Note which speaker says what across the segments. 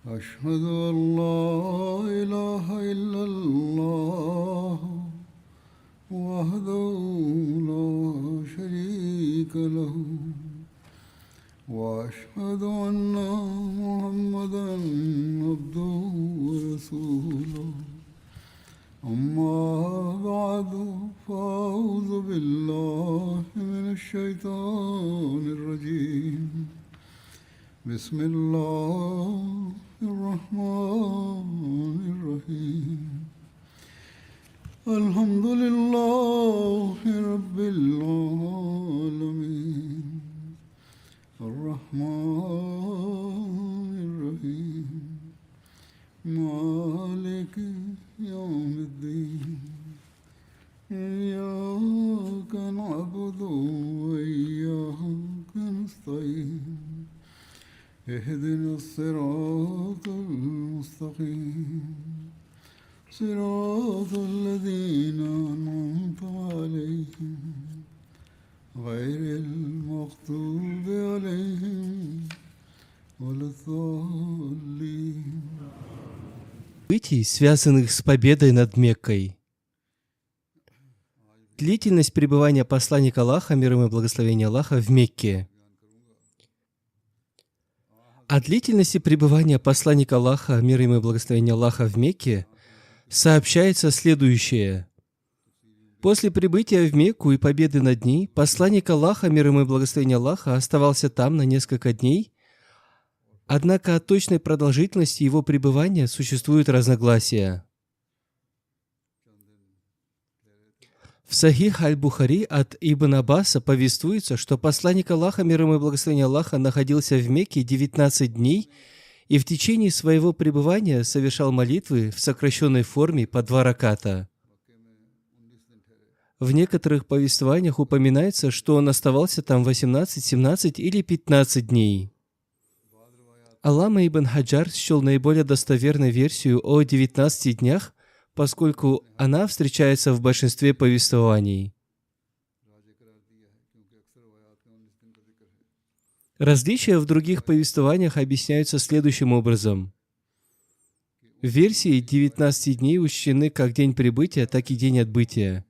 Speaker 1: أشهد أن لا إله إلا الله وحده لا شريك له وأشهد أن محمدا عبده ورسوله أما بعد فأعوذ بالله من الشيطان الرجيم بسم الله الرحمن الرحيم الحمد لله رب العالمين الرحمن الرحيم مالك يوم الدين إياك نعبد وإياك نستعين اهدنا الصراط المستقيم صراط الذين أنعمت عليهم غير المغضوب عليهم ولا الضالين.
Speaker 2: Событий, связанных с победой над Меккой. Длительность пребывания посланника Аллаха, мир ему и благословение Аллаха, в Мекке. О длительности пребывания посланника Аллаха, мир ему и благословение Аллаха, в Мекке сообщается следующее. После прибытия в Мекку и победы над ней, посланник Аллаха, мир ему и благословение Аллаха, оставался там на несколько дней, однако о точной продолжительности его пребывания существуют разногласия. В Сахих аль-Бухари от Ибн Аббаса повествуется, что посланник Аллаха, мир ему и благословение Аллаха, находился в Мекке 19 дней и в течение своего пребывания совершал молитвы в сокращенной форме по 2 раката. В некоторых повествованиях упоминается, что он оставался там 18, 17 или 15 дней. Аллама ибн Хаджар счел наиболее достоверной версию о 19 днях, поскольку она встречается в большинстве повествований. Различия в других повествованиях объясняются следующим образом. В версии 19 дней учтены как день прибытия, так и день отбытия.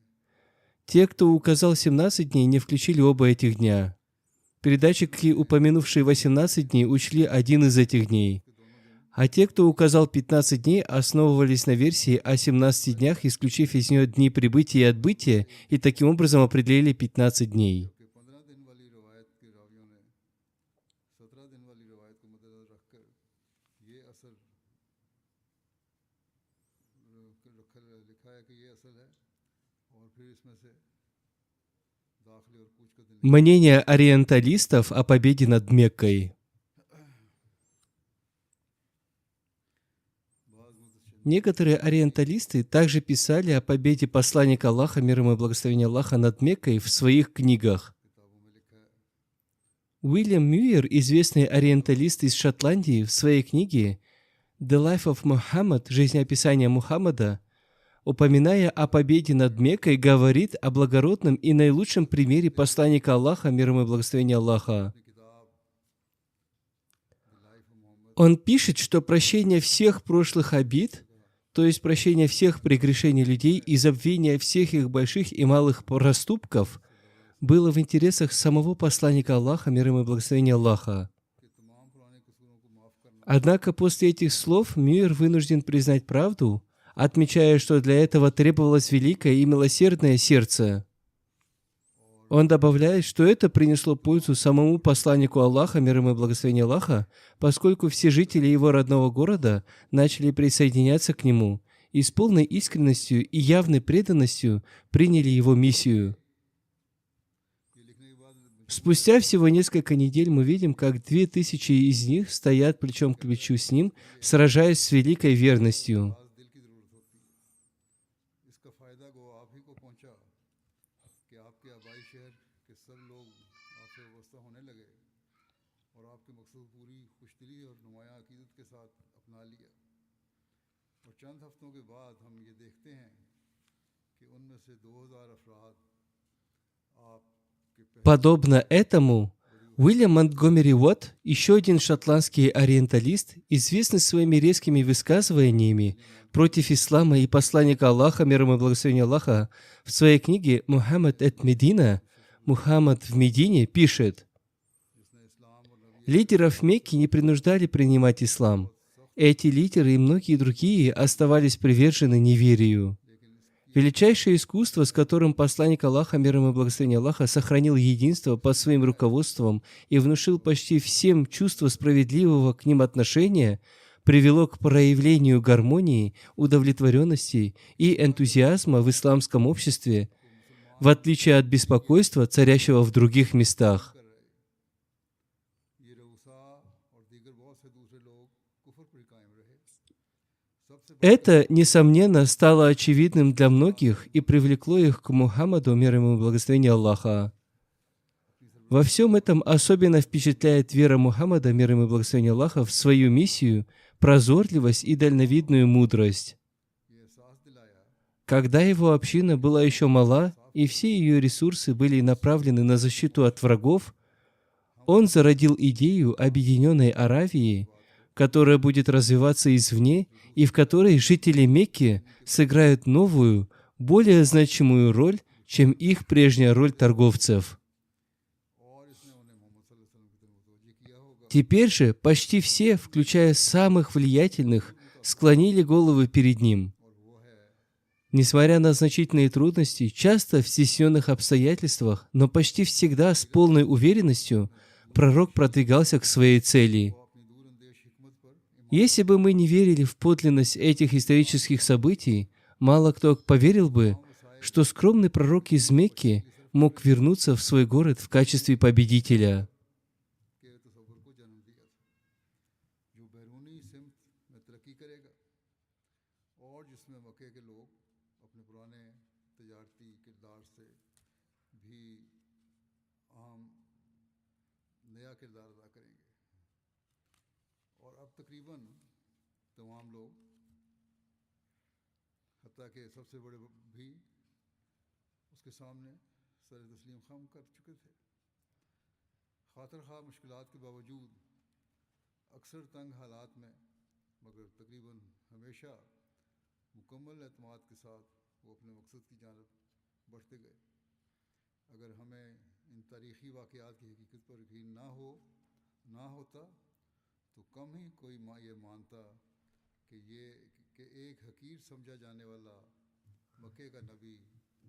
Speaker 2: Те, кто указал 17 дней, не включили оба этих дня. Передатчики, упомянувшие 18 дней, учли один из этих дней. А те, кто указал 15 дней, основывались на версии о 17 днях, исключив из нее дни прибытия и отбытия, и таким образом определили 15 дней. Мнение ориенталистов о победе над Меккой. Некоторые ориенталисты также писали о победе посланника Аллаха, мир ему и благословение Аллаха, над Меккой в своих книгах. Уильям Мюир, известный ориенталист из Шотландии, в своей книге «The Life of Muhammad» «Жизнеописание Мухаммада», упоминая о победе над Меккой, говорит о благородном и наилучшем примере посланника Аллаха, мир ему и благословение Аллаха. Он пишет, что прощение всех прошлых обид, то есть прощение всех прегрешений людей и забвение всех их больших и малых проступков, было в интересах самого посланника Аллаха, мир ему и благословение Аллаха. Однако после этих слов Мюир вынужден признать правду, отмечая, что для этого требовалось великое и милосердное сердце. Он добавляет, что это принесло пользу самому посланнику Аллаха, мир ему и благословение Аллаха, поскольку все жители его родного города начали присоединяться к нему и с полной искренностью и явной преданностью приняли его миссию. Спустя всего несколько недель мы видим, как 2000 из них стоят плечом к плечу с ним, сражаясь с великой верностью. Подобно этому, Уильям Монтгомери Уотт, еще один шотландский ориенталист, известный своими резкими высказываниями против ислама и посланника Аллаха, мир ему и благословение Аллаха, в своей книге «Мухаммад эт Медина» «Мухаммад в Медине» пишет: «Лидеров Мекки не принуждали принимать ислам. Эти лидеры и многие другие оставались привержены неверию. Величайшее искусство, с которым посланник Аллаха, мир ему и благословение Аллаха, сохранил единство под своим руководством и внушил почти всем чувство справедливого к ним отношения, привело к проявлению гармонии, удовлетворенности и энтузиазма в исламском обществе, в отличие от беспокойства, царящего в других местах». Это, несомненно, стало очевидным для многих и привлекло их к Мухаммаду, мир ему и благословение Аллаха. Во всем этом особенно впечатляет вера Мухаммада, мир ему и благословение Аллаха, в свою миссию, прозорливость и дальновидную мудрость. Когда его община была еще мала, и все ее ресурсы были направлены на защиту от врагов, он зародил идею объединенной Аравии, которая будет развиваться извне и в которой жители Мекки сыграют новую, более значимую роль, чем их прежняя роль торговцев. Теперь же почти все, включая самых влиятельных, склонили головы перед ним. Несмотря на значительные трудности, часто в стесненных обстоятельствах, но почти всегда с полной уверенностью, пророк продвигался к своей цели. Если бы мы не верили в подлинность этих исторических событий, мало кто поверил бы, что скромный пророк из Мекки мог вернуться в свой город в качестве победителя.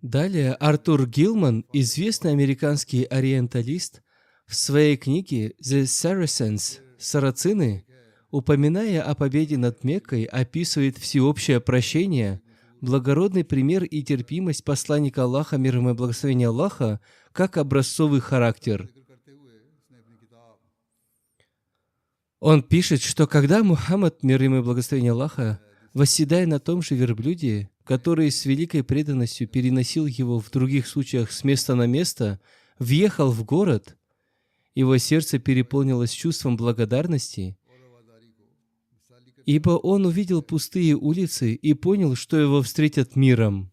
Speaker 2: Далее Артур Гилман, известный американский ориенталист, в своей книге «The Saracens» «Сарацины», упоминая о победе над Меккой, описывает всеобщее прощение, благородный пример и терпимость посланника Аллаха, мир ему и благословение Аллаха, как образцовый характер. Он пишет, что когда Мухаммад, мир ему и благословение Аллаха, восседая на том же верблюде, который с великой преданностью переносил его в других случаях с места на место, въехал в город, его сердце переполнилось чувством благодарности, ибо он увидел пустые улицы и понял, что его встретят миром.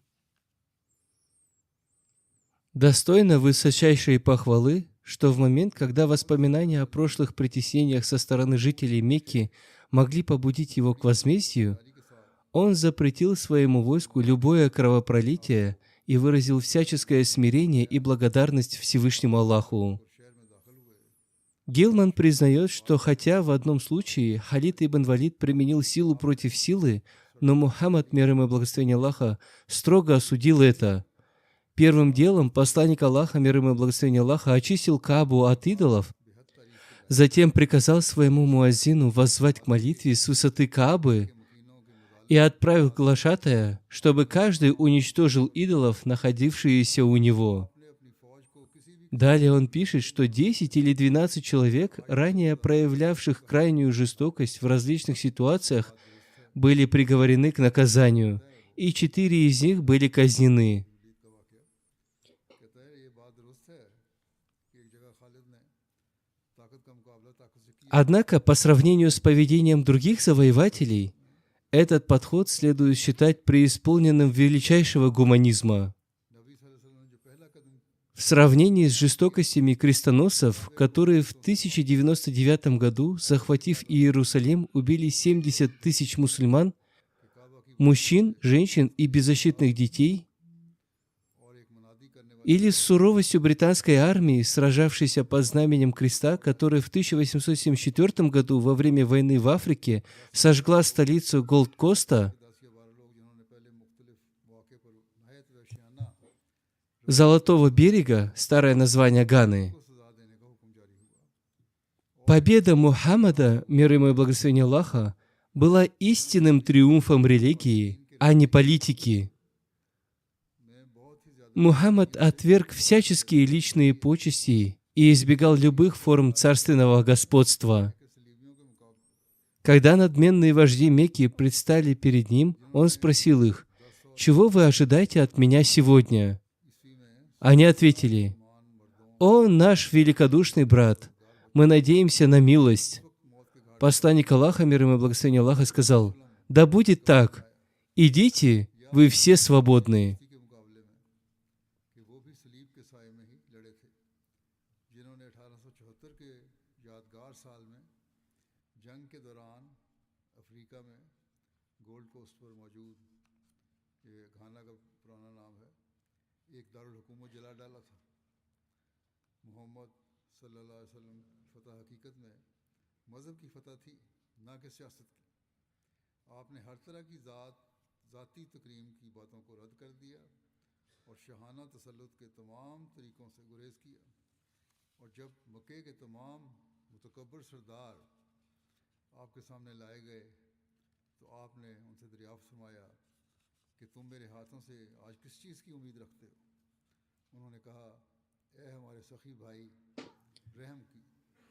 Speaker 2: Достойно высочайшей похвалы, что в момент, когда воспоминания о прошлых притеснениях со стороны жителей Мекки могли побудить его к возмездию, он запретил своему войску любое кровопролитие и выразил всяческое смирение и благодарность Всевышнему Аллаху. Гилман признает, что хотя в одном случае Халид ибн Валид применил силу против силы, но Мухаммад, мир ему и благословение Аллаха, строго осудил это. Первым делом посланник Аллаха, мир ему и благословение Аллаха, очистил Каабу от идолов, затем приказал своему муаззину воззвать к молитве с высоты Каабы и отправил глашатая, чтобы каждый уничтожил идолов, находившиеся у него. Далее он пишет, что 10 или 12 человек, ранее проявлявших крайнюю жестокость в различных ситуациях, были приговорены к наказанию, и 4 из них были казнены. Однако, по сравнению с поведением других завоевателей, этот подход следует считать преисполненным величайшего гуманизма. В сравнении с жестокостями крестоносцев, которые в 1099 году, захватив Иерусалим, убили 70 тысяч мусульман, мужчин, женщин и беззащитных детей, или с суровостью британской армии, сражавшейся под знаменем креста, которая в 1874 году во время войны в Африке сожгла столицу Голд-Коста, Золотого берега, старое название Ганы. Победа Мухаммада, мир ему и благословение Аллаха, была истинным триумфом религии, а не политики. Мухаммад отверг всяческие личные почести и избегал любых форм царственного господства. Когда надменные вожди Мекки предстали перед ним, он спросил их: «Чего вы ожидаете от меня сегодня?» Они ответили: «О, наш великодушный брат, мы надеемся на милость». Посланник Аллаха, мир ему и благословение Аллаха, сказал: «Да будет так. Идите, вы все свободны».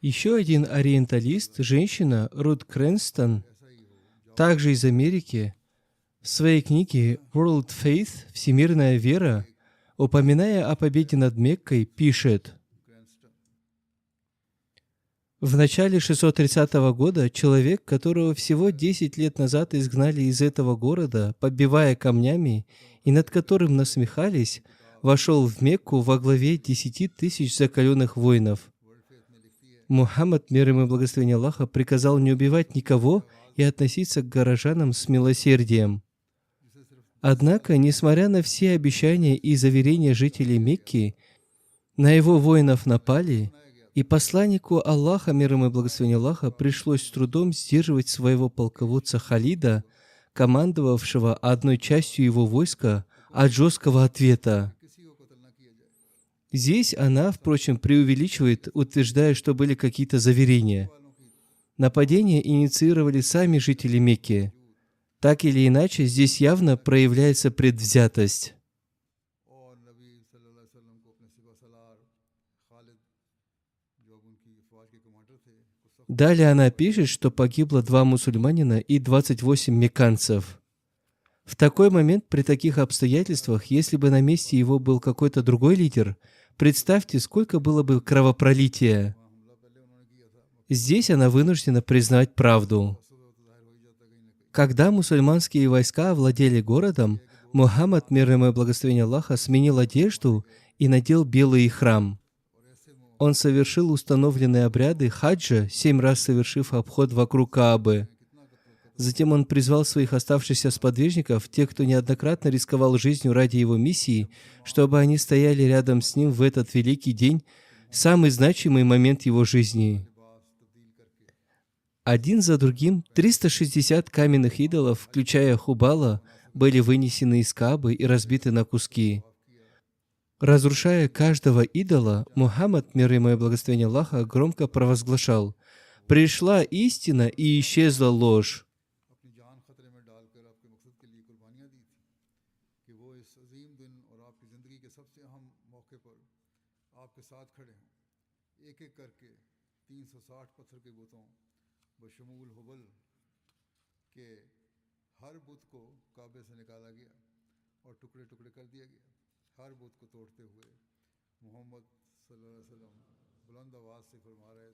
Speaker 2: Еще один ориенталист, женщина Рут Крэнстон, также из Америки, в своей книге «World Faith. Всемирная вера», упоминая о победе над Меккой, пишет: в начале 630 года человек, которого всего 10 лет назад изгнали из этого города, побивая камнями, и над которым насмехались, вошел в Мекку во главе 10 тысяч закаленных воинов. Мухаммад, мир ему и благословение Аллаха, приказал не убивать никого и относиться к горожанам с милосердием. Однако, несмотря на все обещания и заверения жителей Мекки, на его воинов напали, и посланнику Аллаха, мир ему и благословение Аллаха, пришлось с трудом сдерживать своего полководца Халида, командовавшего одной частью его войска, от жесткого ответа. Здесь она, впрочем, преувеличивает, утверждая, что были какие-то заверения. Нападение инициировали сами жители Мекки. Так или иначе, здесь явно проявляется предвзятость. Далее она пишет, что погибло 2 мусульманина и 28 мекканцев. В такой момент, при таких обстоятельствах, если бы на месте его был какой-то другой лидер, представьте, сколько было бы кровопролития. Здесь она вынуждена признать правду. Когда мусульманские войска овладели городом, Мухаммад, мир ему и благословение Аллаха, сменил одежду и надел белый ихрам. Он совершил установленные обряды хаджа, 7 раз совершив обход вокруг Каабы. Затем он призвал своих оставшихся сподвижников, тех, кто неоднократно рисковал жизнью ради его миссии, чтобы они стояли рядом с ним в этот великий день, самый значимый момент его жизни. Один за другим 360 каменных идолов, включая Хубала, были вынесены из Каабы и разбиты на куски. Разрушая каждого идола, Мухаммад, мир ему и благословение Аллаха, громко провозглашал: «Пришла истина и исчезла ложь».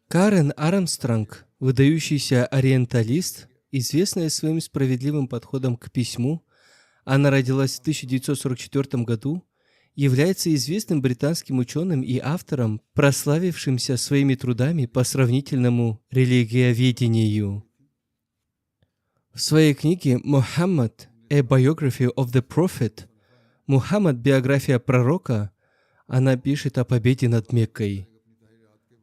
Speaker 2: Карен Армстронг, выдающийся ориенталист, известная своим справедливым подходом к письму, она родилась в 1944 году, является известным британским ученым и автором, прославившимся своими трудами по сравнительному религиоведению. В своей книге «Muhammad, a Biography of the Prophet» «Мухаммад. Биография пророка» она пишет о победе над Меккой.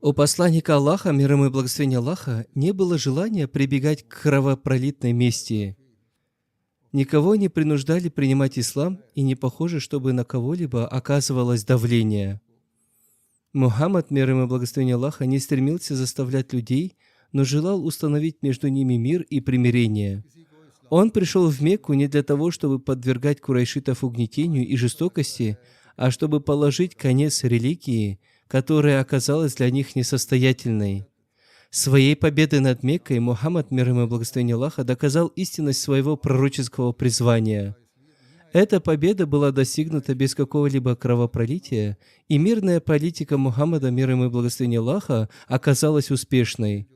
Speaker 2: У посланника Аллаха, мир ему и благословение Аллаха, не было желания прибегать к кровопролитной мести. Никого не принуждали принимать ислам, и не похоже, чтобы на кого-либо оказывалось давление. Мухаммад, мир ему и благословение Аллаха, не стремился заставлять людей, но желал установить между ними мир и примирение. Он пришел в Мекку не для того, чтобы подвергать курайшитов угнетению и жестокости, а чтобы положить конец религии, которая оказалась для них несостоятельной. Своей победой над Меккой Мухаммад, мир ему и благословение Аллаха, доказал истинность своего пророческого призвания. Эта победа была достигнута без какого-либо кровопролития, и мирная политика Мухаммада, мир ему и благословение Аллаха, оказалась успешной.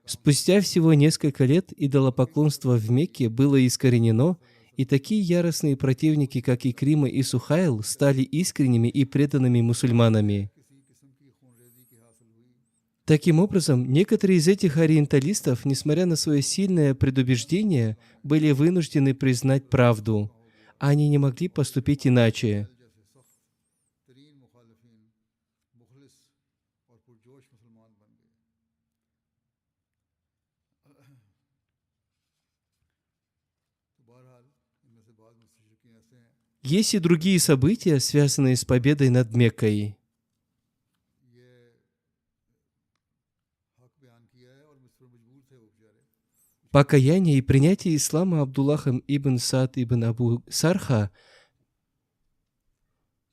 Speaker 2: Спустя всего несколько лет идолопоклонство в Мекке было искоренено, и такие яростные противники, как Икрима и Сухайл, стали искренними и преданными мусульманами. Таким образом, некоторые из этих ориенталистов, несмотря на свое сильное предубеждение, были вынуждены признать правду. Они не могли поступить иначе. Есть и другие события, связанные с победой над Меккой. Покаяние и принятие ислама Абдуллахом ибн Саад ибн Абу Сарха,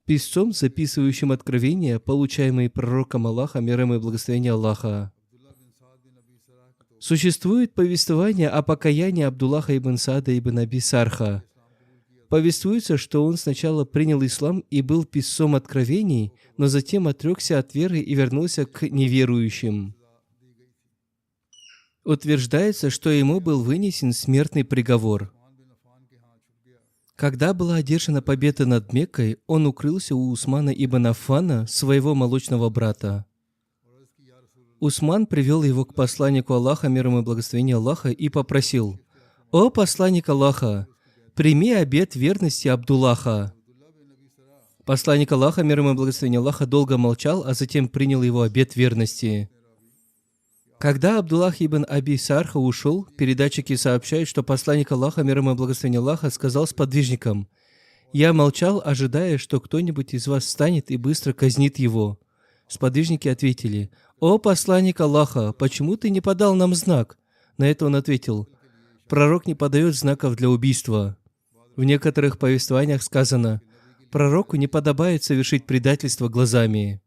Speaker 2: писцом, записывающим откровения, получаемые пророком Аллаха, мир ему и благословение Аллаха. Существует повествование о покаянии Абдуллаха ибн Саада ибн Аби Сарха. Повествуется, что он сначала принял ислам и был писцом откровений, но затем отрекся от веры и вернулся к неверующим. Утверждается, что ему был вынесен смертный приговор. Когда была одержана победа над Меккой, он укрылся у Усмана ибн Аффана, своего молочного брата. Усман привел его к посланнику Аллаха, мир ему и благословение Аллаха, и попросил: «О посланник Аллаха, прими обет верности Абдуллаха». Посланник Аллаха, мир ему и благословение Аллаха, долго молчал, а затем принял его обет верности. Когда Абдуллах ибн Аби Сарха ушел, передатчики сообщают, что посланник Аллаха, мир ему и благословение Аллаха, сказал сподвижникам: «Я молчал, ожидая, что кто-нибудь из вас встанет и быстро казнит его». Сподвижники ответили: «О посланник Аллаха, почему ты не подал нам знак?» На это он ответил: «Пророк не подает знаков для убийства». В некоторых повествованиях сказано: «Пророку не подобает совершить предательство глазами».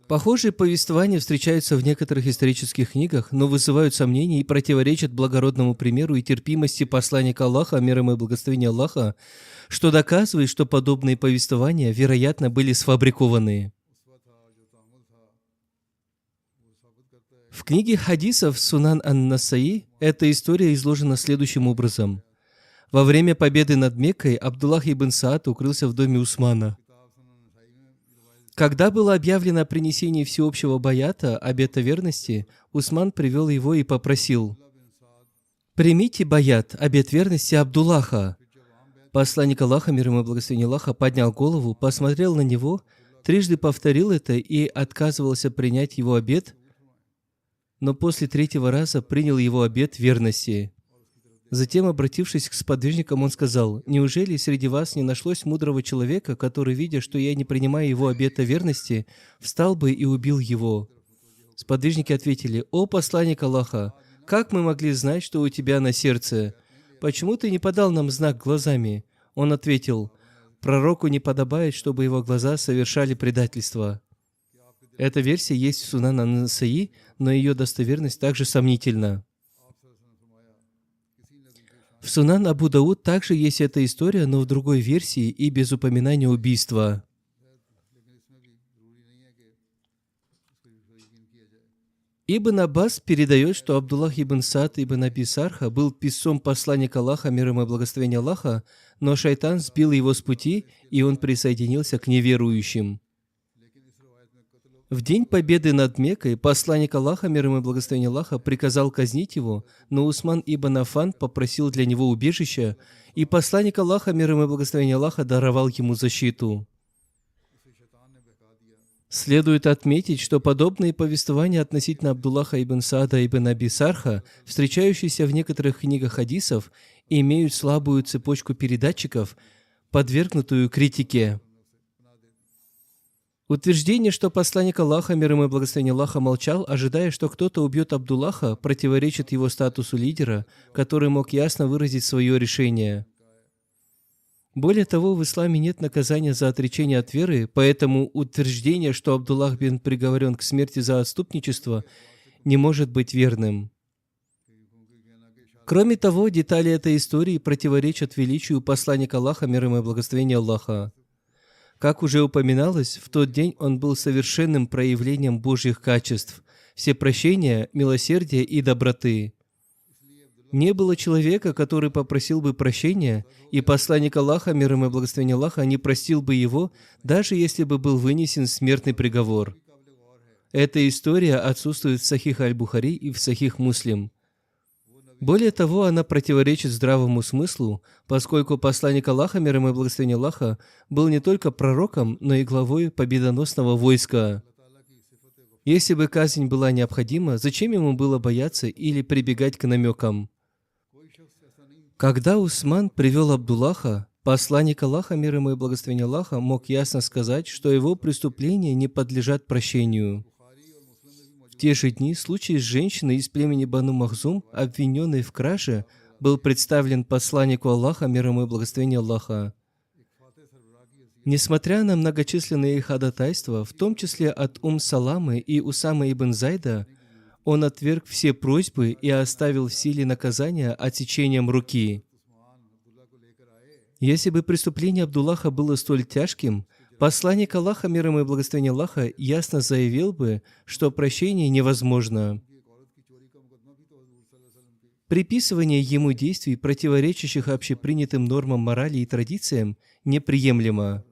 Speaker 2: Похожие повествования встречаются в некоторых исторических книгах, но вызывают сомнения и противоречат благородному примеру и терпимости посланника Аллаха, мир ему и благословение Аллаха, что доказывает, что подобные повествования, вероятно, были сфабрикованы. В книге хадисов Сунан ан-Насаи эта история изложена следующим образом. Во время победы над Меккой Абдуллах ибн Саад укрылся в доме Усмана. Когда было объявлено о принесении всеобщего баята, обета верности, Усман привел его и попросил: «Примите баят, обет верности Абдуллаха». Посланник Аллаха, мир ему и благословение Аллаха, поднял голову, посмотрел на него, трижды повторил это и отказывался принять его обет, но после третьего раза принял его обет верности. Затем, обратившись к сподвижникам, он сказал: «Неужели среди вас не нашлось мудрого человека, который, видя, что я не принимаю его обета верности, встал бы и убил его?» Сподвижники ответили: «О посланник Аллаха, как мы могли знать, что у тебя на сердце? Почему ты не подал нам знак глазами?» Он ответил: «Пророку не подобает, чтобы его глаза совершали предательство». Эта версия есть в Сунан ан-Насаи, но ее достоверность также сомнительна. В Сунан Абу Дауд также есть эта история, но в другой версии и без упоминания убийства. Ибн Аббас передает, что Абдуллах ибн Саад ибн Аби Сарха был писцом посланника Аллаха, мир ему и благословение Аллаха, но шайтан сбил его с пути, и он присоединился к неверующим. В день победы над Меккой посланник Аллаха, мир ему и благословение Аллаха, приказал казнить его, но Усман ибн Аффан попросил для него убежища, и посланник Аллаха, мир ему и благословение Аллаха, даровал ему защиту. Следует отметить, что подобные повествования относительно Абдуллаха ибн Саада ибн Аби Сарха, встречающиеся в некоторых книгах хадисов, имеют слабую цепочку передатчиков, подвергнутую критике. Утверждение, что посланник Аллаха, мир ему и благословение Аллаха, молчал, ожидая, что кто-то убьет Абдуллаха, противоречит его статусу лидера, который мог ясно выразить свое решение. Более того, в исламе нет наказания за отречение от веры, поэтому утверждение, что Абдуллах бин приговорен к смерти за отступничество, не может быть верным. Кроме того, детали этой истории противоречат величию посланника Аллаха, мир ему и благословение Аллаха. Как уже упоминалось, в тот день он был совершенным проявлением Божьих качеств, всепрощения, милосердия и доброты. Не было человека, который попросил бы прощения, и посланник Аллаха, мир ему и благословение Аллаха, не простил бы его, даже если бы был вынесен смертный приговор. Эта история отсутствует в Сахих Аль-Бухари и в Сахих Муслим. Более того, она противоречит здравому смыслу, поскольку посланник Аллаха, мир ему и благословение Аллаха, был не только пророком, но и главой победоносного войска. Если бы казнь была необходима, зачем ему было бояться или прибегать к намекам? Когда Усман привел Абдуллаха, посланник Аллаха, мир ему и благословение Аллаха, мог ясно сказать, что его преступления не подлежат прощению. В те же дни случай с женщиной из племени Бану Махзум, обвиненной в краже, был представлен посланнику Аллаха, мир ему и благословение Аллаха. Несмотря на многочисленные ходатайства, в том числе от Саламы и Усамы ибн Зайда, он отверг все просьбы и оставил в силе наказания отсечением руки. Если бы преступление Абдуллаха было столь тяжким, посланник Аллаха, мир ему и благословение Аллаха, ясно заявил бы, что прощение невозможно. Приписывание ему действий, противоречащих общепринятым нормам морали и традициям, неприемлемо.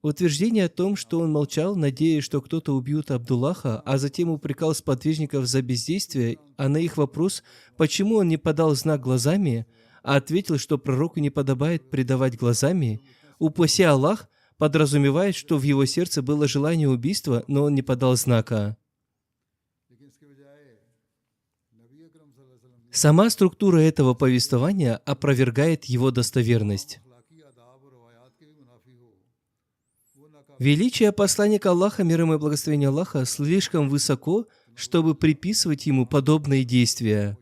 Speaker 2: Утверждение о том, что он молчал, надеясь, что кто-то убьет Абдуллаха, а затем упрекал сподвижников за бездействие, а на их вопрос, почему он не подал знак глазами, а ответил, что пророку не подобает предавать глазами, упаси Аллах, подразумевает, что в его сердце было желание убийства, но он не подал знака. Сама структура этого повествования опровергает его достоверность. Величие посланника Аллаха, мир ему и благословение Аллаха, слишком высоко, чтобы приписывать ему подобные действия.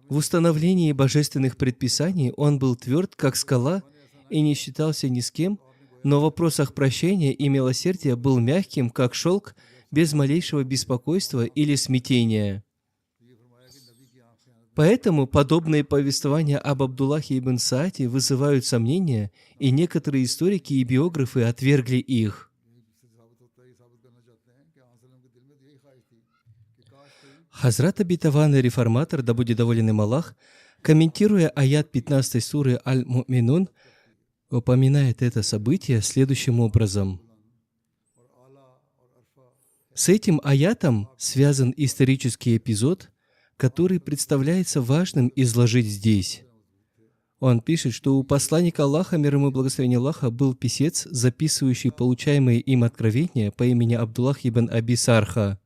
Speaker 2: В установлении божественных предписаний он был тверд, как скала, и не считался ни с кем, но в вопросах прощения и милосердия был мягким, как шелк, без малейшего беспокойства или смятения. Поэтому подобные повествования об Абдуллахе ибн Сааде вызывают сомнения, и некоторые историки и биографы отвергли их. Хазрат Обетованный Реформатор, да будет доволен им Аллах, комментируя аят 15 суры Аль-Му'минун, упоминает это событие следующим образом. С этим аятом связан исторический эпизод, который представляется важным изложить здесь. Он пишет, что у посланника Аллаха, мир ему и благословение Аллаха, был писец, записывающий получаемые им откровения по имени Абдуллах ибн Аби Сарха.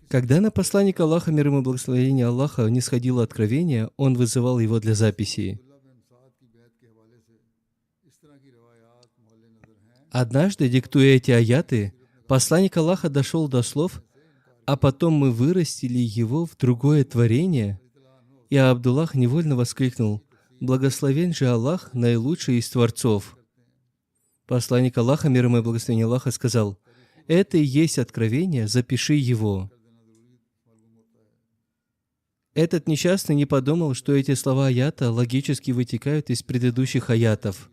Speaker 2: Когда на посланника Аллаха, мир ему и благословение Аллаха, нисходило откровение, он вызывал его для записи. Однажды, диктуя эти аяты, посланник Аллаха дошел до слов: «А потом мы вырастили его в другое творение». И Абдуллах невольно воскликнул: «Благословен же Аллах, наилучший из творцов». Посланник Аллаха, мир ему и благословение Аллаха, сказал: «Это и есть откровение, запиши его». Этот несчастный не подумал, что эти слова аята логически вытекают из предыдущих аятов.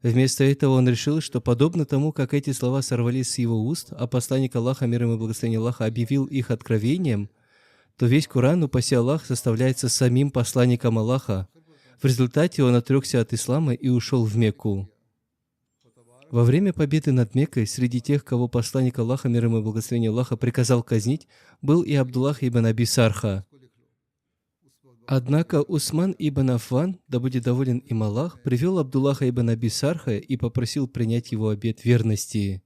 Speaker 2: Вместо этого он решил, что подобно тому, как эти слова сорвались с его уст, а посланник Аллаха, мир ему и благословение Аллаха, объявил их откровением, то весь Коран, упаси Аллах, составляется самим посланником Аллаха. В результате он отрекся от ислама и ушел в Мекку. Во время победы над Меккой среди тех, кого посланник Аллаха, мир ему и благословение Аллаха, приказал казнить, был и Абдуллах ибн Аби Сарха. Однако Усман ибн Аффан, да будет доволен им Аллах, привел Абдуллаха ибн Аби Сарха и попросил принять его обет верности.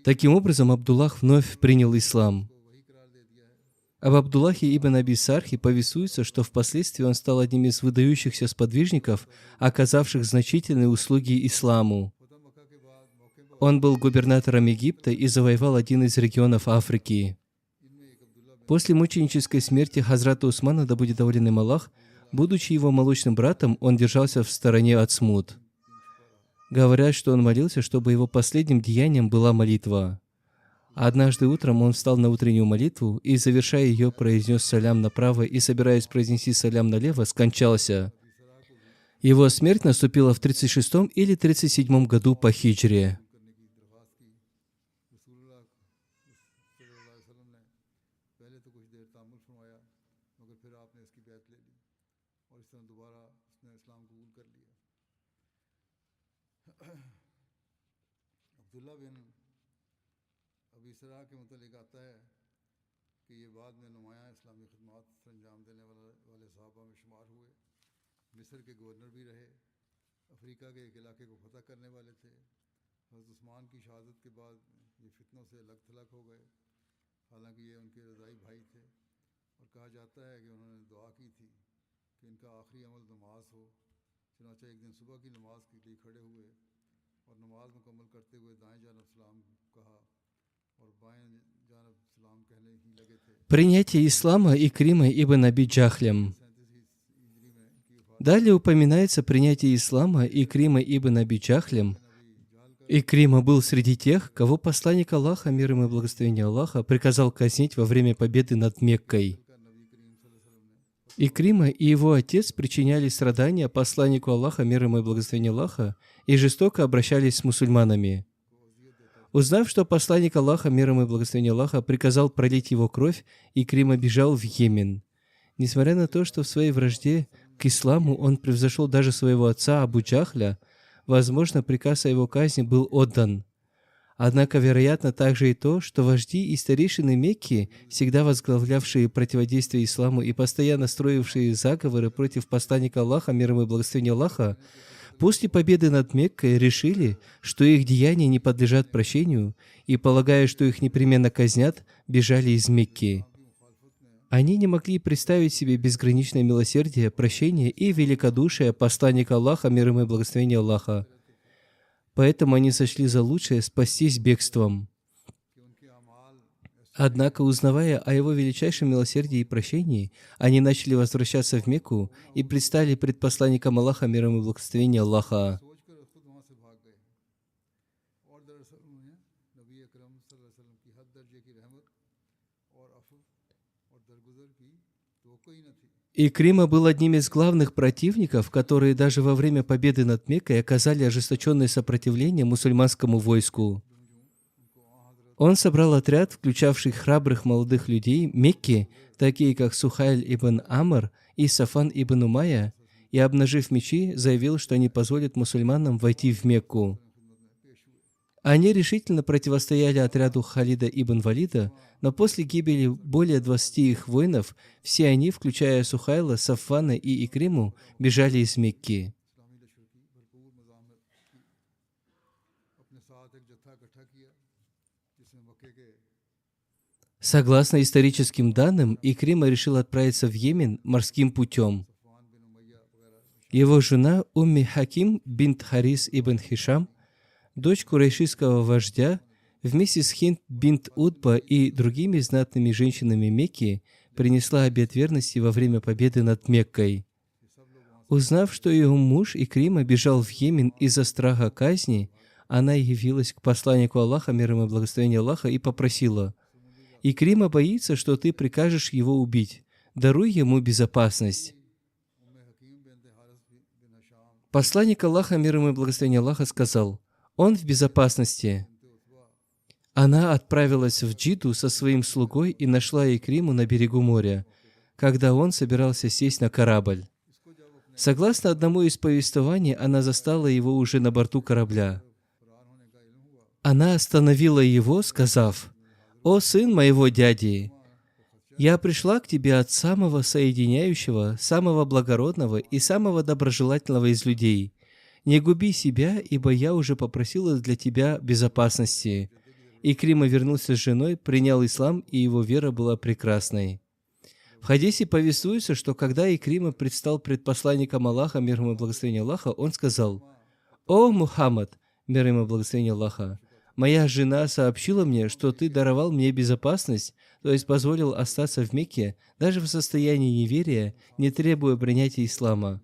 Speaker 2: Таким образом, Абдуллах вновь принял ислам. Об Абдуллахе ибн Аби Сархе повествуется, что впоследствии он стал одним из выдающихся сподвижников, оказавших значительные услуги исламу. Он был губернатором Египта и завоевал один из регионов Африки. После мученической смерти Хазрата Усмана, да будет доволен им Аллах, будучи его молочным братом, он держался в стороне от смут. Говорят, что он молился, чтобы его последним деянием была молитва. Однажды утром он встал на утреннюю молитву и, завершая ее, произнес салям направо и, собираясь произнести салям налево, скончался. Его смерть наступила в 36 или 37 году по хиджре. Принятие ислама Икримой ибн Аби Джахлем. Далее упоминается принятие ислама Икримой ибн Аби Джахлем. Икрима был среди тех, кого посланник Аллаха, мир ему и благословение Аллаха, приказал казнить во время победы над Меккой. Икрима и его отец причиняли страдания посланнику Аллаха, мир ему и благословение Аллаха, и жестоко обращались с мусульманами. Узнав, что посланник Аллаха, мир ему и благословение Аллаха, приказал пролить его кровь, Икрима бежал в Йемен. Несмотря на то, что в своей вражде к исламу он превзошел даже своего отца Абу Джахля, возможно, приказ о его казни был отдан. Однако, вероятно, также и то, что вожди и старейшины Мекки, всегда возглавлявшие противодействие исламу и постоянно строившие заговоры против посланника Аллаха, мир ему и благословение Аллаха, после победы над Меккой решили, что их деяния не подлежат прощению, и, полагая, что их непременно казнят, бежали из Мекки. Они не могли представить себе безграничное милосердие, прощение и великодушие посланника Аллаха, мир ему и благословение Аллаха. Поэтому они сочли за лучшее спастись бегством. Однако, узнавая о его величайшем милосердии и прощении, они начали возвращаться в Мекку и предстали пред посланником Аллаха, мир ему и благословение Аллаха. Икрима был одним из главных противников, которые даже во время победы над Меккой оказали ожесточенное сопротивление мусульманскому войску. Он собрал отряд, включавший храбрых молодых людей Мекки, такие как Сухайль ибн Амр и Сафан ибн Умайя, и, обнажив мечи, заявил, что они позволят мусульманам войти в Мекку. Они решительно противостояли отряду Халида ибн Валида, но после гибели более 20 их воинов, все они, включая Сухайла, Сафвана и Икриму, бежали из Мекки. Согласно историческим данным, Икрима решил отправиться в Йемен морским путем. Его жена Умми Хаким бинт Харис ибн Хишам, дочь курайшистского вождя, вместе с Хинд бинт Утба и другими знатными женщинами Мекки принесла обет верности во время победы над Меккой. Узнав, что ее муж Икрима бежал в Йемен из-за страха казни, она явилась к посланнику Аллаха, мир ему и благословение Аллаха, и попросила: «Икрима боится, что ты прикажешь его убить. Даруй ему безопасность». Посланник Аллаха, мир ему и благословение Аллаха, сказал: «Он в безопасности». Она отправилась в Джиду со своим слугой и нашла Икриму на берегу моря, когда он собирался сесть на корабль. Согласно одному из повествований, она застала его уже на борту корабля. Она остановила его, сказав: «О сын моего дяди, я пришла к тебе от самого соединяющего, самого благородного и самого доброжелательного из людей. Не губи себя, ибо я уже попросила для тебя безопасности». Икрима вернулся с женой, принял ислам, и его вера была прекрасной. В хадисе повествуется, что когда Икрима предстал пред посланником Аллаха, мир ему и благословение Аллаха, он сказал: «О Мухаммад, мир ему и благословение Аллаха, моя жена сообщила мне, что ты даровал мне безопасность, то есть позволил остаться в Мекке, даже в состоянии неверия, не требуя принятия ислама».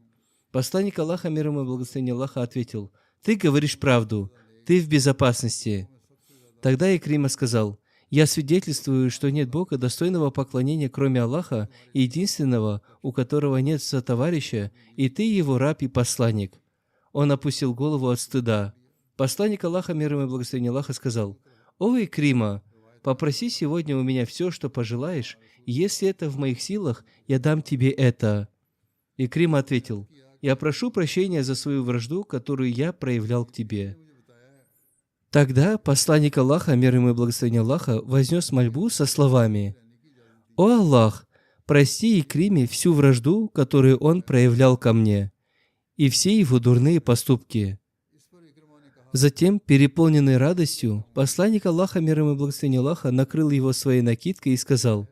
Speaker 2: Посланник Аллаха, мир ему и благословение Аллаха, ответил: «Ты говоришь правду, ты в безопасности». Тогда Икрима сказал: «Я свидетельствую, что нет Бога, достойного поклонения, кроме Аллаха, и единственного, у которого нет сотоварища, и ты его раб и посланник». Он опустил голову от стыда. Посланник Аллаха, мир ему и благословение Аллаха, сказал: «О Икрима, попроси сегодня у меня все, что пожелаешь, и если это в моих силах, я дам тебе это». Икрима ответил: «Я прошу прощения за свою вражду, которую я проявлял к тебе». Тогда посланник Аллаха, мир ему и благословение Аллаха, вознес мольбу со словами: «О Аллах, прости Икриме всю вражду, которую он проявлял ко мне, и все его дурные поступки». Затем, переполненный радостью, посланник Аллаха, мир ему и благословение Аллаха, накрыл его своей накидкой и сказал: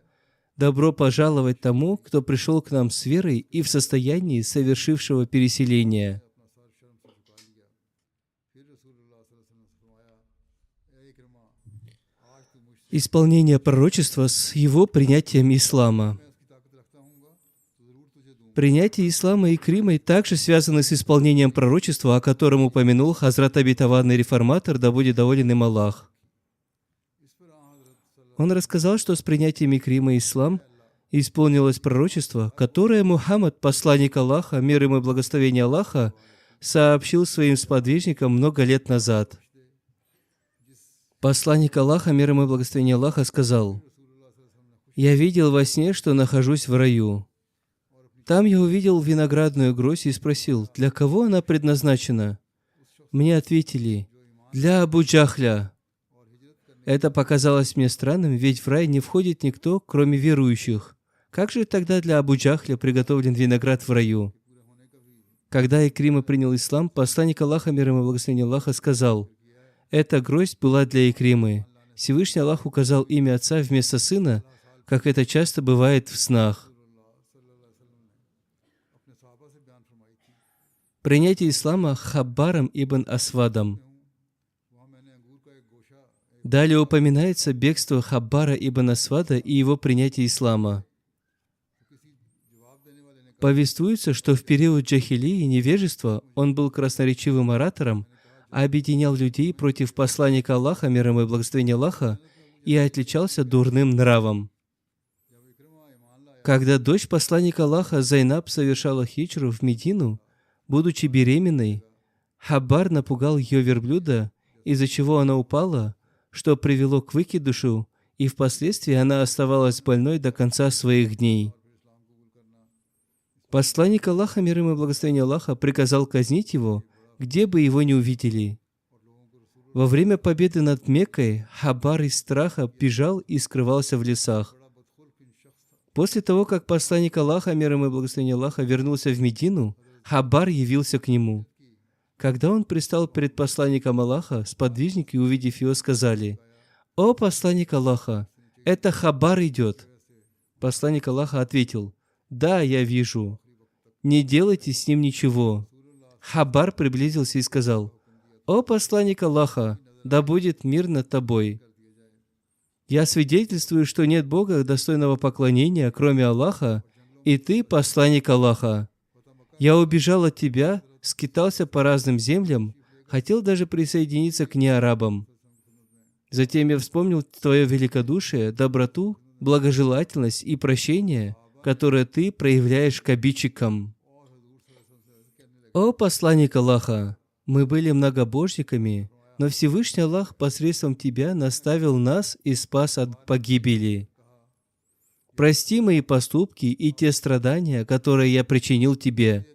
Speaker 2: «Добро пожаловать тому, кто пришел к нам с верой и в состоянии совершившего переселение». Исполнение пророчества с его принятием ислама. Принятие ислама Икримой также связано с исполнением пророчества, о котором упомянул Хазрат обетованный реформатор, да будет доволен им Аллах. Он рассказал, что с принятием Икримы ислам исполнилось пророчество, которое Мухаммад, посланник Аллаха, мир ему и благословение Аллаха, сообщил своим сподвижникам много лет назад. Посланник Аллаха, мир ему и благословение Аллаха, сказал: «Я видел во сне, что нахожусь в раю. Там я увидел виноградную гроздь и спросил, для кого она предназначена? Мне ответили: для Абу Джахля. Это показалось мне странным, ведь в рай не входит никто, кроме верующих. Как же тогда для Абу Джахля приготовлен виноград в раю?» Когда Икрима принял ислам, посланник Аллаха, мир ему и благословение Аллаха, сказал: «Эта гроздь была для Икримы». Всевышний Аллах указал имя отца вместо сына, как это часто бывает в снах. Принятие ислама Хаббаром ибн Асвадом. Далее упоминается бегство Хаббара ибн Асвада и его принятие ислама. Повествуется, что в период джахилии и невежества он был красноречивым оратором, объединял людей против посланника Аллаха, мир ему и благословение Аллаха, и отличался дурным нравом. Когда дочь посланника Аллаха Зайнаб совершала хиджру в Медину, будучи беременной, Хаббар напугал ее верблюда, из-за чего она упала, что привело к выкидышу, и впоследствии она оставалась больной до конца своих дней. Посланник Аллаха, мир ему и благословение Аллаха, приказал казнить его, где бы его не увидели. Во время победы над Меккой Хаббар из страха бежал и скрывался в лесах. После того, как посланник Аллаха, мир ему и благословение Аллаха, вернулся в Медину, Хаббар явился к нему. Когда он пристал перед посланником Аллаха, сподвижники, увидев его, сказали: «О посланник Аллаха, это Хаббар идет». Посланник Аллаха ответил: «Да, я вижу. Не делайте с ним ничего». Хаббар приблизился и сказал: «О посланник Аллаха, да будет мир над тобой. Я свидетельствую, что нет Бога, достойного поклонения, кроме Аллаха, и ты посланник Аллаха. Я убежал от тебя, скитался по разным землям, хотел даже присоединиться к неарабам. Затем я вспомнил твое великодушие, доброту, благожелательность и прощение, которое ты проявляешь к обидчикам. «О посланник Аллаха, мы были многобожниками, но Всевышний Аллах посредством Тебя наставил нас и спас от погибели. Прости мои поступки и те страдания, которые я причинил Тебе.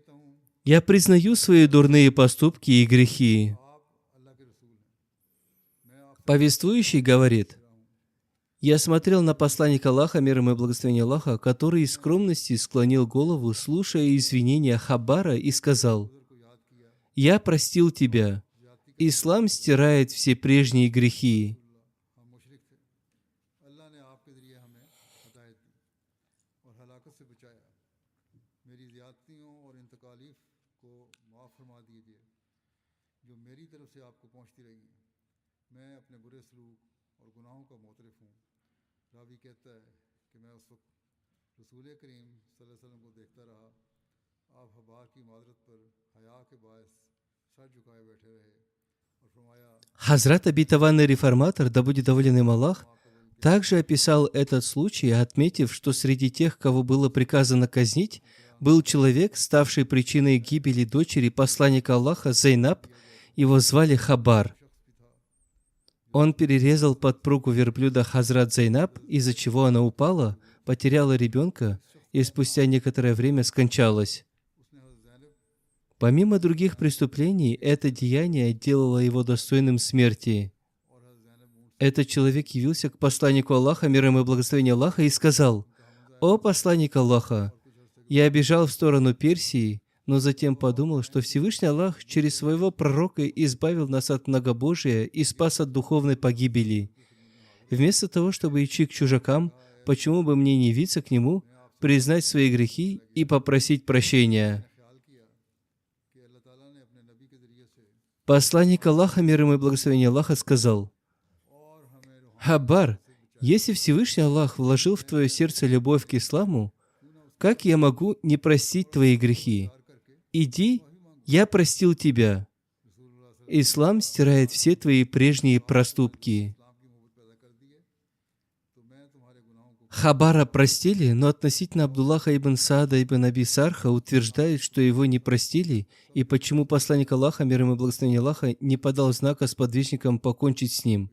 Speaker 2: Я признаю свои дурные поступки и грехи». Повествующий говорит: «Я смотрел на посланника Аллаха, мир ему и благословение Аллаха, который из скромности склонил голову, слушая извинения Хаббара, и сказал: „Я простил тебя. Ислам стирает все прежние грехи». Хазрат обетованный реформатор, да будет доволен им Аллах, также описал этот случай, отметив, что среди тех, кого было приказано казнить, был человек, ставший причиной гибели дочери посланника Аллаха Зайнаб. Его звали Хабар. Он перерезал подпругу верблюда Хазрат Зайнаб, из-за чего она упала, потеряла ребенка и спустя некоторое время скончалась. Помимо других преступлений, это деяние делало его достойным смерти. Этот человек явился к посланнику Аллаха, мир ему и благословение Аллаха, и сказал: «О посланник Аллаха, я бежал в сторону Персии, но затем подумал, что Всевышний Аллах через своего пророка избавил нас от многобожия и спас от духовной погибели. Вместо того, чтобы идти к чужакам, почему бы мне не явиться к нему, признать свои грехи и попросить прощения?» Посланник Аллаха, мир ему и благословение Аллаха, сказал: «Хаббар, если Всевышний Аллах вложил в твое сердце любовь к исламу, как я могу не простить твои грехи? Иди, я простил тебя. Ислам стирает все твои прежние проступки». Хабара простили, но относительно Абдуллаха ибн Саада ибн Аби Сарха утверждают, что его не простили, и почему посланник Аллаха, мир ему и благословение Аллаха, не подал знака сподвижникам покончить с ним.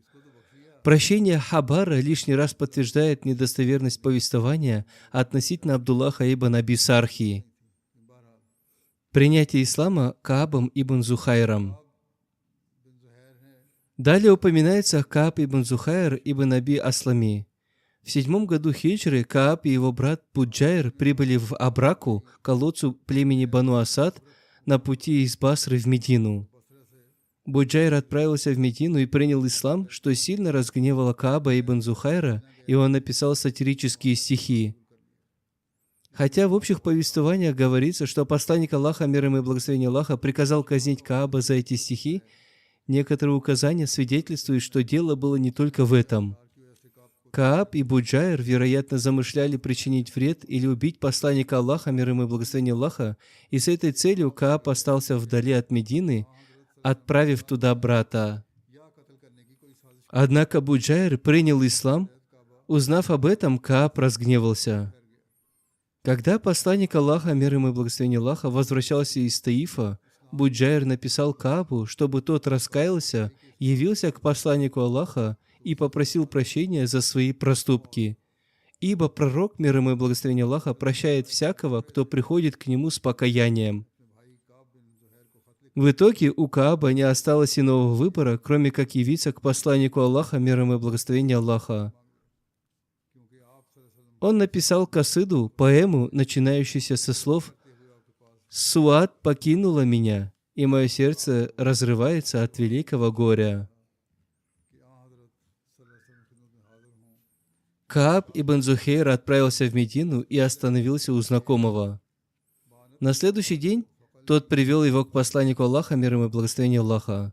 Speaker 2: Прощение Хабара лишний раз подтверждает недостоверность повествования относительно Абдуллаха ибн Аби Сархи. Принятие ислама Каабом ибн Зухайром. Далее упоминается Кааб ибн Зухайр ибн Аби Аслами. В 7 году хиджры Кааб и его брат Буджайр прибыли в Абраку, колодцу племени Бану Асад, на пути из Басры в Медину. Буджайр отправился в Медину и принял ислам, что сильно разгневало Кааба ибн Зухайра, и он написал сатирические стихи. Хотя в общих повествованиях говорится, что посланник Аллаха, мир ему и благословение Аллаха, приказал казнить Кааба за эти стихи, некоторые указания свидетельствуют, что дело было не только в этом. Кааб и Буджайр, вероятно, замышляли причинить вред или убить посланника Аллаха, мир ему и благословение Аллаха, и с этой целью Кааб остался вдали от Медины, отправив туда брата. Однако Буджайр принял ислам. Узнав об этом, Кааб разгневался. Когда посланник Аллаха, мир ему и благословение Аллаха, возвращался из Таифа, Буджайр написал Каабу, чтобы тот раскаялся, явился к посланнику Аллаха и попросил прощения за свои проступки. Ибо пророк, мир ему и благословение Аллаха, прощает всякого, кто приходит к нему с покаянием. В итоге у Кааба не осталось иного выбора, кроме как явиться к посланнику Аллаха, мир ему и благословение Аллаха. Он написал касиду, поэму, начинающуюся со слов: «Суад покинула меня, и мое сердце разрывается от великого горя». Кааб ибн Зухейр отправился в Медину и остановился у знакомого. На следующий день тот привел его к посланнику Аллаха, мир ему и благословение Аллаха.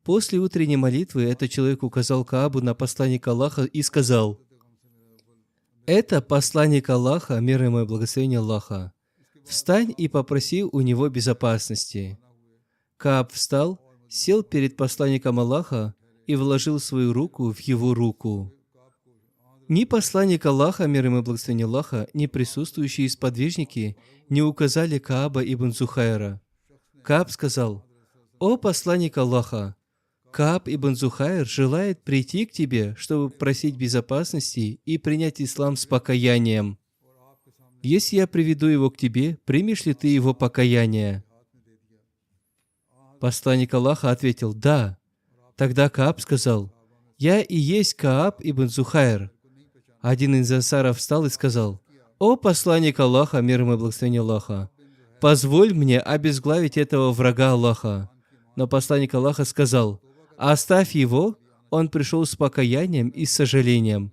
Speaker 2: После утренней молитвы этот человек указал Каабу на посланника Аллаха и сказал: «Это посланник Аллаха, мир ему и благословение Аллаха. Встань и попроси у него безопасности». Кааб встал, сел перед посланником Аллаха и вложил свою руку в его руку. Ни посланник Аллаха, мир ему и благословение Аллаха, ни присутствующие сподвижники не указали Кааба ибн Зухайра. Кааб сказал: «О посланник Аллаха, Кааб ибн Зухайр желает прийти к тебе, чтобы просить безопасности и принять ислам с покаянием. Если я приведу его к тебе, примешь ли ты его покаяние?» Посланник Аллаха ответил: «Да». Тогда Кааб сказал: «Я и есть Кааб ибн Зухайр». Один из ансаров встал и сказал: «О посланник Аллаха, мир ему и благословение Аллаха, позволь мне обезглавить этого врага Аллаха». Но посланник Аллаха сказал: «Оставь его, он пришел с покаянием и с сожалением».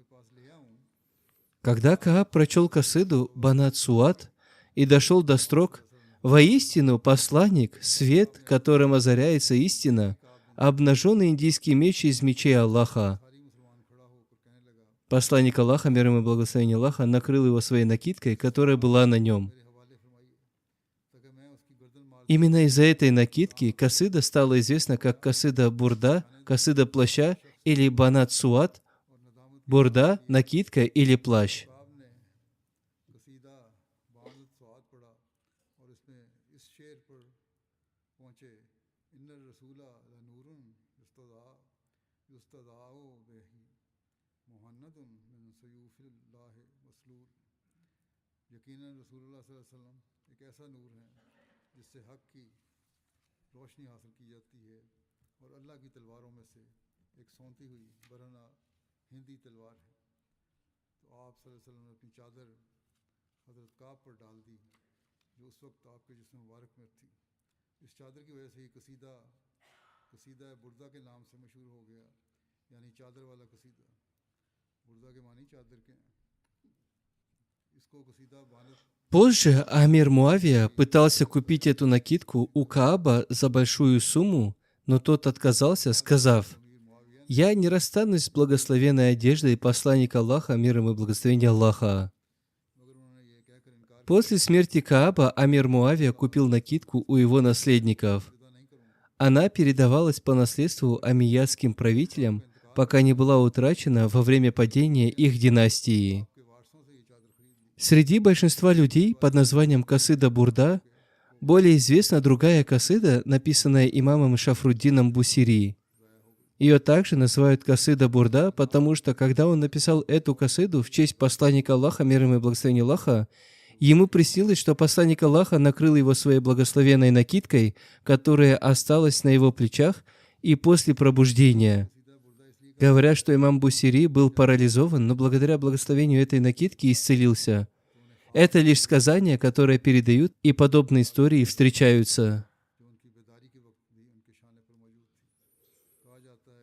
Speaker 2: Когда Кааб прочел касиду Банат Суат и дошел до строк: «Воистину посланник, свет, которым озаряется истина, обнаженный индийский меч из мечей Аллаха». Посланник Аллаха, мир ему и благословение Аллаха, накрыл его своей накидкой, которая была на нем. Именно из-за этой накидки касида стала известна как касида Бурда, касида плаща или Банат Суат, бурда, накидка или плащ. Позже Амир Муавия пытался купить эту накидку у Кааба за большую сумму, но тот отказался, сказав: «Я не расстанусь с благословенной одеждой посланника Аллаха, мир ему и благословение Аллаха». После смерти Кааба Амир Муавия купил накидку у его наследников. Она передавалась по наследству амиядским правителям, пока не была утрачена во время падения их династии. Среди большинства людей под названием касида Бурда более известна другая касида, написанная имамом Шафруддином Бусири. Ее также называют касида Бурда, потому что, когда он написал эту касиду в честь посланника Аллаха, мир ему и благословение Аллаха, ему приснилось, что посланник Аллаха накрыл его своей благословенной накидкой, которая осталась на его плечах и после пробуждения. Говорят, что имам Бусири был парализован, но благодаря благословению этой накидки исцелился. Это лишь сказания, которые передают, и подобные истории встречаются.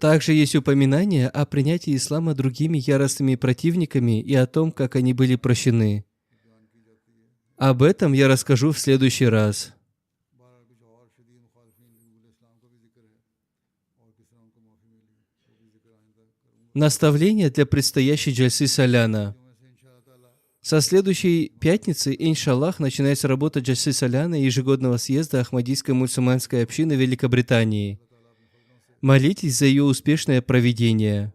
Speaker 2: Также есть упоминание о принятии ислама другими яростными противниками и о том, как они были прощены. Об этом я расскажу в следующий раз. Наставление для предстоящей джальсы Саляна. Со следующей пятницы, иншаллах, начинается работа джальсы Саляна и ежегодного съезда Ахмадийской мусульманской общины Великобритании. Молитесь за ее успешное проведение.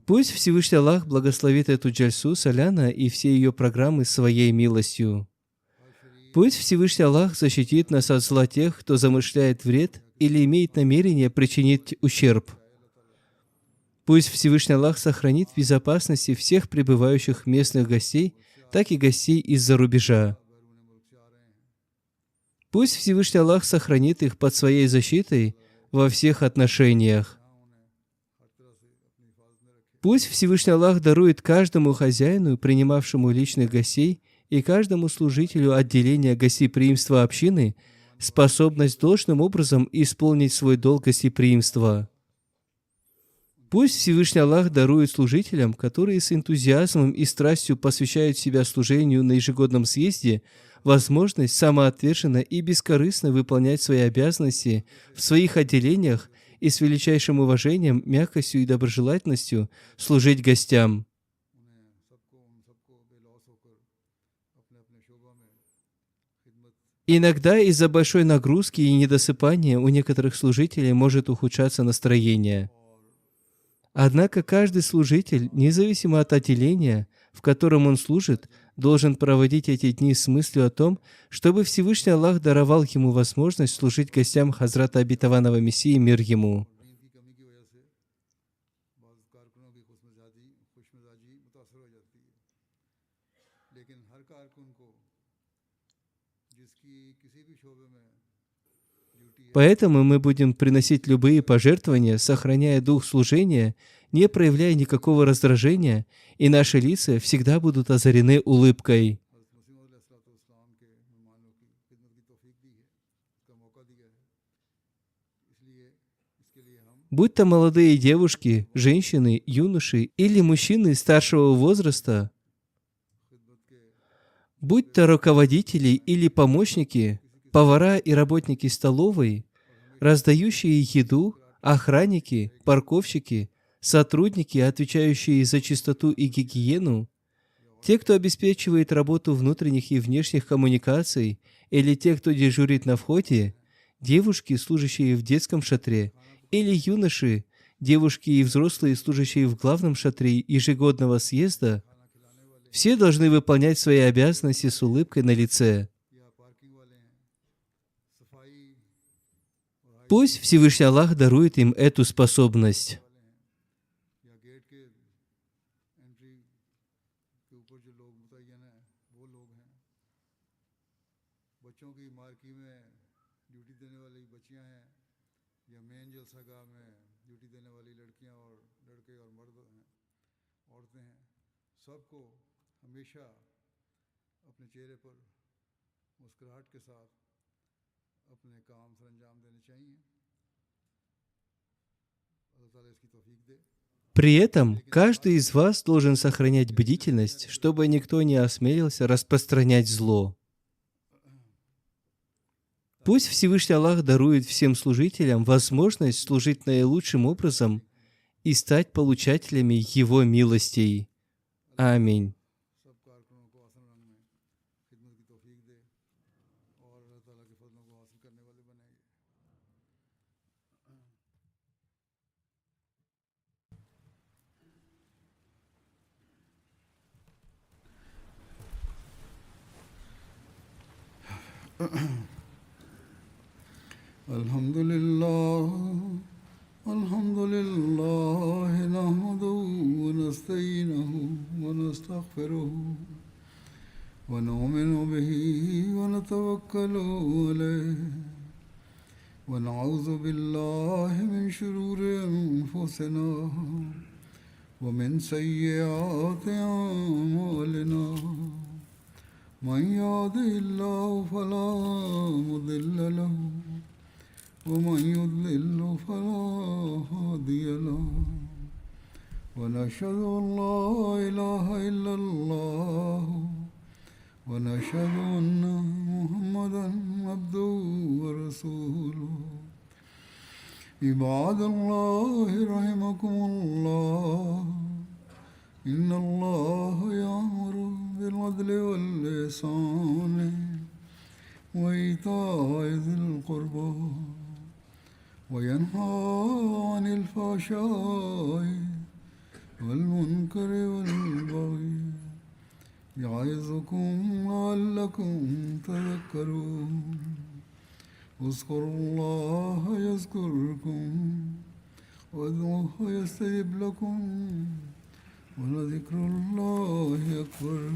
Speaker 2: Пусть Всевышний Аллах благословит эту джальсу Саляна и все ее программы своей милостью. Пусть Всевышний Аллах защитит нас от зла тех, кто замышляет вред или имеет намерение причинить ущерб. Пусть Всевышний Аллах сохранит в безопасности всех прибывающих местных гостей, так и гостей из-за рубежа. Пусть Всевышний Аллах сохранит их под своей защитой во всех отношениях. Пусть Всевышний Аллах дарует каждому хозяину, принимавшему личных гостей, и каждому служителю отделения гостеприимства общины способность должным образом исполнить свой долг гостеприимства. Пусть Всевышний Аллах дарует служителям, которые с энтузиазмом и страстью посвящают себя служению на ежегодном съезде, возможность самоотверженно и бескорыстно выполнять свои обязанности в своих отделениях и с величайшим уважением, мягкостью и доброжелательностью служить гостям. Иногда из-за большой нагрузки и недосыпания у некоторых служителей может ухудшаться настроение. Однако каждый служитель, независимо от отделения, в котором он служит, должен проводить эти дни с мыслью о том, чтобы Всевышний Аллах даровал ему возможность служить гостям Хазрата Обетованного Мессии, мир ему. Поэтому мы будем приносить любые пожертвования, сохраняя дух служения, не проявляя никакого раздражения, и наши лица всегда будут озарены улыбкой. Будь то молодые девушки, женщины, юноши или мужчины старшего возраста, будь то руководители или помощники, повара и работники столовой, раздающие еду, охранники, парковщики, сотрудники, отвечающие за чистоту и гигиену, те, кто обеспечивает работу внутренних и внешних коммуникаций, или те, кто дежурит на входе, девушки, служащие в детском шатре, или юноши, девушки и взрослые, служащие в главном шатре ежегодного съезда, все должны выполнять свои обязанности с улыбкой на лице. Пусть Всевышний Аллах дарует им эту способность. При этом каждый из вас должен сохранять бдительность, чтобы никто не осмелился распространять зло. Пусть Всевышний Аллах дарует всем служителям возможность служить наилучшим образом и стать получателями Его милостей. Аминь.
Speaker 1: الحمد لله نحمده ونستعينه ونستغفره ونؤمن به ونتوكل عليه ونعوذ بالله من شرور أنفسنا ومن سيئات أعمالنا من يهده الله فلا مضل له ومن يضلل فلا هادي له ونشهد أن لا إله إلا الله ونشهد أن محمدا عبده ورسوله عباد الله رحمكم الله إن الله يأمر بالعدل والإحسان وإيتاء ذي القربى وينهى عن الفحشاء والمنكر والبغي يعظكم لعلكم تذكرون اذكروا الله يذكركم وادعوه يستجب لكم ولذكر الله أكبر